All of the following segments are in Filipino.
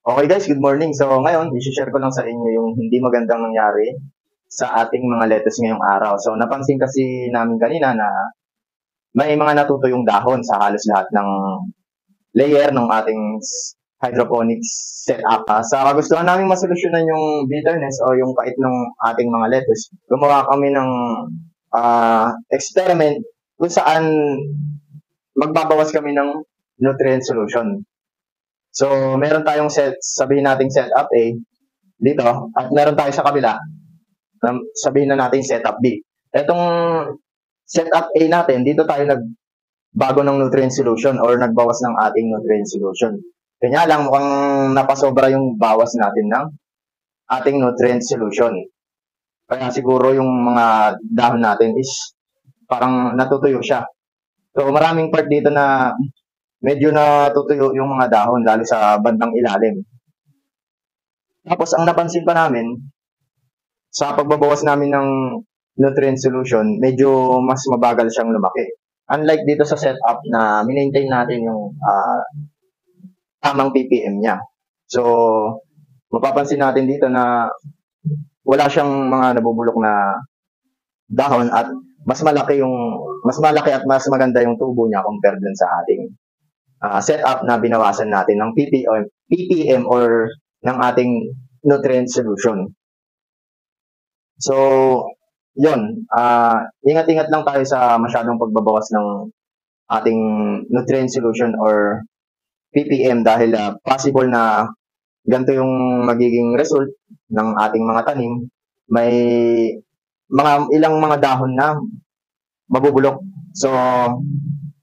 Okay guys, good morning. So ngayon, i-share ko lang sa inyo yung hindi magandang nangyari sa ating mga lettuce ngayong araw. So napansin kasi namin kanina na may mga natutuyong dahon sa halos lahat ng layer ng ating hydroponics setup. Sa kagustuhan namin masolusyonan yung bitterness o yung pait ng ating mga lettuce, gumawa kami ng experiment kung saan magbabawas kami ng nutrient solution. So, meron tayong sabihin nating setup A dito, at meron tayo sa kabila, sabihin na natin setup B. Itong setup A natin, dito tayo nagbago ng nutrient solution or nagbawas ng ating nutrient solution. Kanya lang, mukhang napasobra yung bawas natin ng ating nutrient solution. Kaya siguro yung mga dahon natin is parang natutuyo siya. So, maraming part dito na medyo natutuyo yung mga dahon, lalo sa bandang ilalim. Tapos, ang napansin pa namin, sa pagbabawas namin ng nutrient solution, medyo mas mabagal siyang lumaki. Unlike dito sa setup na maintain natin yung tamang ppm niya. So, mapapansin natin dito na wala siyang mga nabubulok na dahon at mas malaki at mas maganda yung tubo niya compared dun sa ating setup na binawasan natin ng ppm or ng ating nutrient solution. So, yun, ingat-ingat lang tayo sa masyadong pagbabawas ng ating nutrient solution or ppm dahil possible na ganito yung magiging result ng ating mga tanim. May ilang mga dahon na mabubulok. So,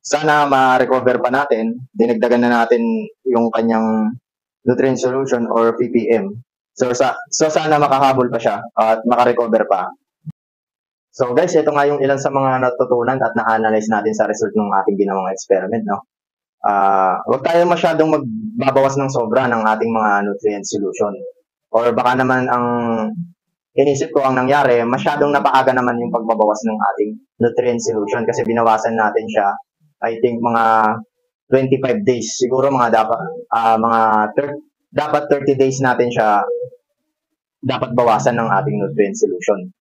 sana ma-recover pa natin, dinagdagan na natin yung kanyang nutrient solution or ppm. So sana makahabol pa siya at makarecover pa. So guys, ito nga yung ilan sa mga natutunan at na-analyze natin sa result ng ating ginawang experiment, no? Huwag tayo masyadong magbabawas ng sobra ng ating mga nutrient solution. Or baka naman ang inisip ko ang nangyari, masyadong napaaga naman yung pagbabawas ng ating nutrient solution kasi binawasan natin siya, I think mga 25 days. Siguro dapat 30 days natin siya dapat bawasan ng ating nutrient solution.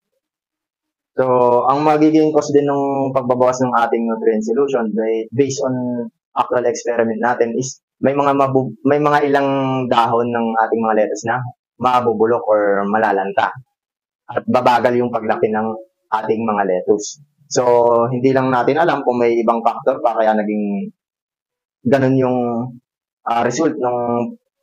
So, ang magiging cause din ng pagbabawas ng ating nutrient solution based on actual experiment natin is may mga ilang dahon ng ating mga lettuce na mabubulok or malalanta at babagal yung paglaki ng ating mga lettuce. So, hindi lang natin alam kung may ibang factor pa kaya naging ganun yung result ng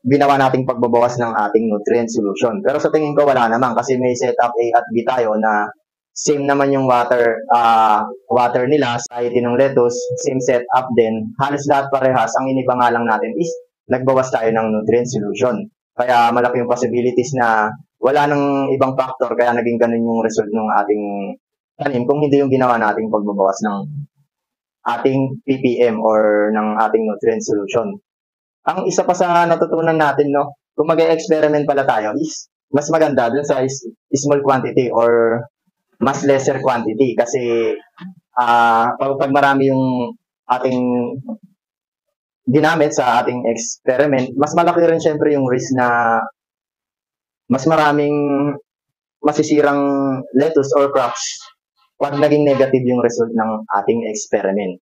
ginawa nating pagbabawas ng ating nutrient solution. Pero sa tingin ko wala naman kasi may setup A at B tayo na same naman yung water nila sa ng lettuce, same setup din. Halos lahat parehas. Ang iniba nga lang natin is nagbawas tayo ng nutrient solution. Kaya malaki yung possibilities na wala nang ibang factor kaya naging ganun yung result ng ating tanim kung hindi yung ginawa nating pagbabawas ng ating ppm or ng ating nutrient solution. Ang isa pa sa natutunan natin, no, kung mag-experiment pala tayo is mas maganda dun sa small quantity or mas lesser quantity kasi pag marami yung ating ginamit sa ating experiment, mas malaki rin syempre yung risk na mas maraming masisirang lettuce or crops pag naging negative yung result ng ating experiment.